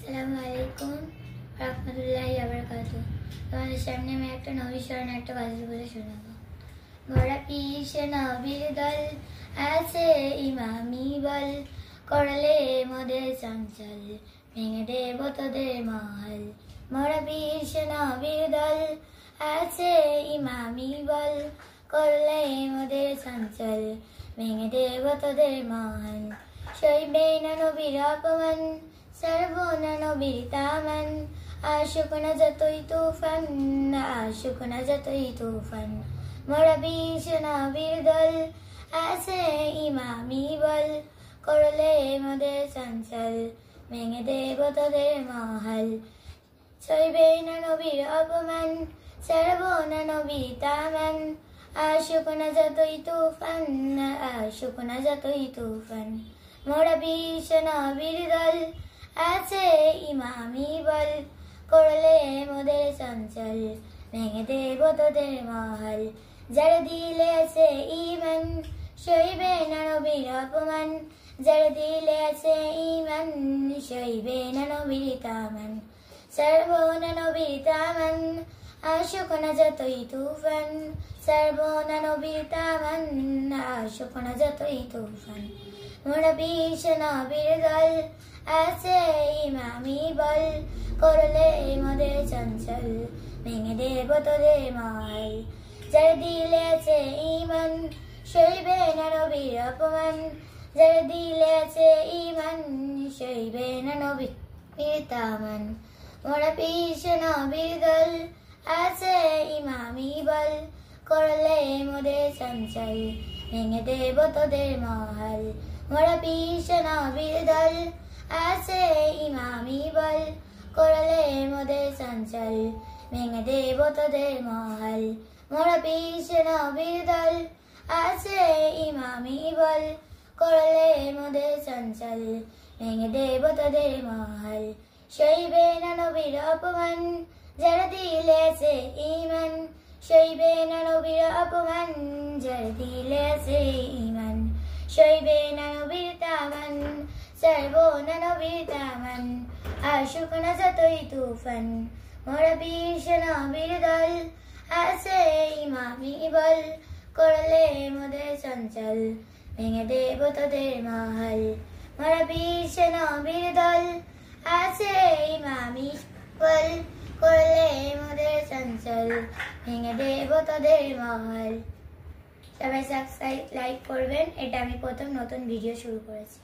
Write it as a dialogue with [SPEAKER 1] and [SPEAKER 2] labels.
[SPEAKER 1] আসসালামু আলাইকুম রাহমাতুল্লাহি ওয়া বারাকাতুহু। তোমাদের সামনে আমি একটা নবী স্মরণে একটা গজল বলে শোনাবো। মোরা পিস নবীর দল আছে ইমামি বল, করলে মোদের চঞ্চল ভেঙে দেব তোদের মহল। মোরা পিস নবীর দল আছে ইমামি বল, করলে মোদের চঞ্চল ভেঙে দেব তোদের মহল। সইবে না নবীর অপমান, সারবো না নবীর তামান, আসুক না যতই তুফান, আসুক না যতই তুফান। মোরা বিশ নবীর দল আছে ইমামি বল, করলে মোদের চঞ্চল ভেঙে দেব তোদের মহল। সইবে না নবীর অপমান, সারবো না নবীর তামান, আসুক না যতই তুফান, আসুক না যতই তুফান। মোরা বিশ নবীর দল আছে ইমামি বল, করলে মোদের চঞ্চল ভেঙে দেব তোদের মহল। যার দিলে আছে ঈমান, সইবে না নবীর অপমান, যার দিলে আছে ঈমান, সইবে না নবীর তামান, সারবো না নবীর তামান, আসুক না যতই তুফান, সারবো না নবীর তামান, আসুক না যতই তুফান। মোরা বিশ নবীর দল আছে ইমামি বল, করলে মোদের চঞ্চল ভেঙে দেব তোদের মহল। যার দিলে আছে ঈমান, সইবে না নবীর অপমান, যার দিলে আছে ঈমান, সইবে না নবীর তামান। মোরা বিশ নবীর দল আছে ইমামি বল, করলে মোদের চঞ্চল ভেঙে দেব তোদের মহল। মোরা বিশ নবীর দল আছে ইমামি বল, করলে মোদের চঞ্চল ভেঙে দেব তোদের মহল। মোরা বিশ নবীর দল আছে ইমামি বল, করলে মোদের চঞ্চল ভেঙে দেব তোদের মহল। সইবে না নবীর অপমান, যার দিলে আছে ঈমান, সইবে না নবীর অপমান, যার দিলে আছে ঈমান, সইবে না নবীর তামান, সারবো না নবীর তামান, আসুক না যতই তুফান। মোরা বিশ নবীর দল আছে ইমামি বল, করলে মোদের চঞ্চল ভেঙে দেব তোদের মহল। মোরা বিশ নবীর দল আছে ইমামি বল, করলে মোদের চঞ্চল ভেঙে দেব তোদের মহল। সবাই সাবস্ক্রাইব লাইক করবেন, এটা আমি প্রথম নতুন ভিডিও শুরু করেছি।